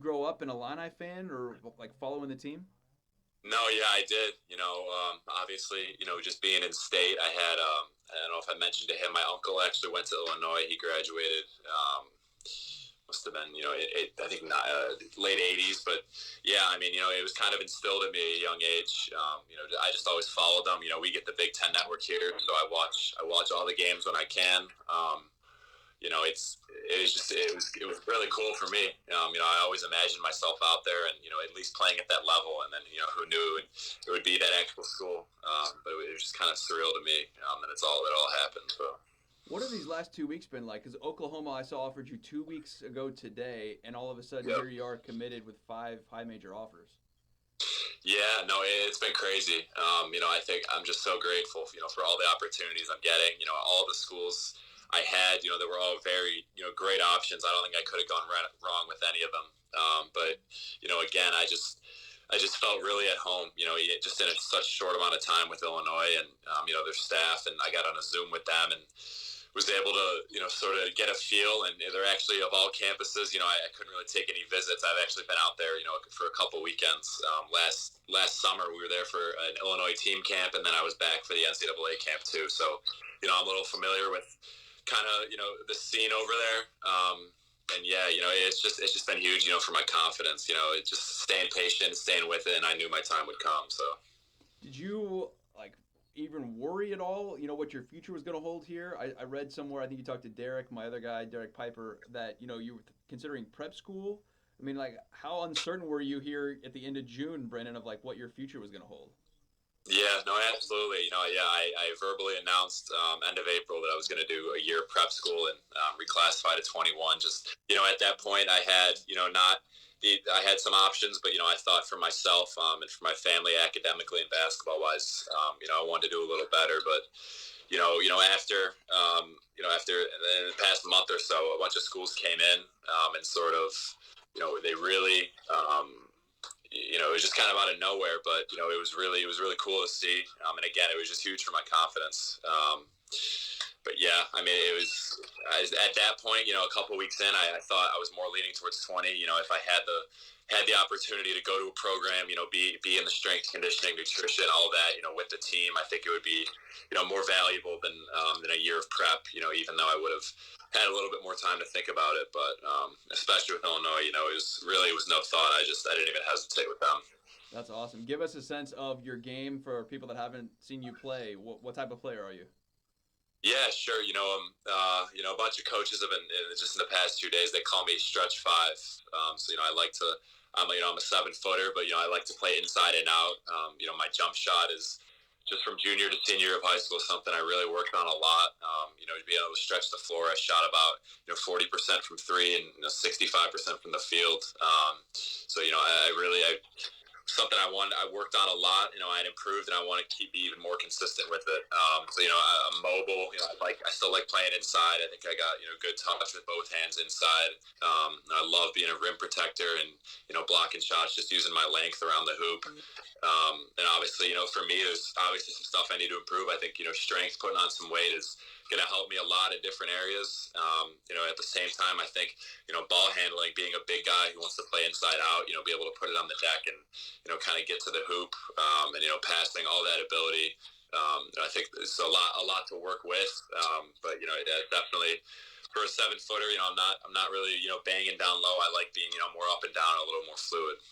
grow up an Illini fan or like following the team? No, yeah, I did. Obviously, just being in state, I don't know if I mentioned to him, my uncle actually went to Illinois. He graduated, must have been, I think not, late 80s. But yeah, I mean, it was kind of instilled in me at a young age. I just always followed them. We get the Big Ten Network here, so I watch all the games when I can. It was really cool for me. I always imagined myself out there and, at least playing at that level. And then, who knew it would be that actual school. But it was just kind of surreal to me that it all happened. So. What have these last 2 weeks been like? Because Oklahoma, I saw, offered you 2 weeks ago today, and all of a sudden here you are committed with 5 high major offers. Yeah, no, it's been crazy. I think I'm just so grateful, for all the opportunities I'm getting. All the schools I had, they were all very, great options. I don't think I could have gone wrong with any of them. But again, I just felt really at home, just in such a short amount of time with Illinois and, their staff. And I got on a Zoom with them and was able to, sort of get a feel. And they're actually, of all campuses, I couldn't really take any visits. I've actually been out there, for a couple weekends. Last summer, we were there for an Illinois team camp, and then I was back for the NCAA camp too. So, I'm a little familiar with kind of, the scene over there. And yeah, it's just been huge, for my confidence, it just staying patient, staying with it. And I knew my time would come. So did you even worry at all, what your future was going to hold here? I read somewhere, I think you talked to Derek, my other guy, Derek Piper, that, you were considering prep school. I mean, how uncertain were you here at the end of June, Brandon, of what your future was going to hold? Yeah, no, absolutely. I verbally announced end of April that I was going to do a year of prep school and reclassified to 21. Just, at that point I had, I had some options, but, I thought for myself and for my family academically and basketball-wise, I wanted to do a little better. But, after in the past month or so, a bunch of schools came in and sort of, they really, it was just kind of out of nowhere, but, it was really cool to see. And again, it was just huge for my confidence. But yeah, I mean, at that point, a couple of weeks in, I thought I was more leaning towards 20. If I had the opportunity to go to a program, be in the strength, conditioning, nutrition, all that, with the team, I think it would be, more valuable than a year of prep, even though I would have had a little bit more time to think about it. But especially with Illinois, it was no thought. I didn't even hesitate with them. That's awesome. Give us a sense of your game for people that haven't seen you play. What type of player are you? Yeah, sure. A bunch of coaches have been just in the past 2 days. They call me stretch 5. So I like to. I'm a 7-footer, but I like to play inside and out. My jump shot is just from junior to senior of high school something I really worked on a lot. To be able to stretch the floor, I shot about 40% from 3 and 65% from the field. So I something I worked on a lot. I'd improved, and I want to be even more consistent with it. So I'm mobile. I still like playing inside. I think I got good touch with both hands inside. I love being a rim protector and blocking shots, just using my length around the hoop. And obviously, for me, there's obviously some stuff I need to improve. I think strength, putting on some weight is going to help me a lot in different areas. At the same time, I think ball handling, being a big guy who wants to play inside out, be able to put it on the deck and kind of get to the hoop, and passing, all that ability. I think it's a lot to work with. But definitely for a 7-footer, I'm not really banging down low. I like being more up and down, a little more fluid.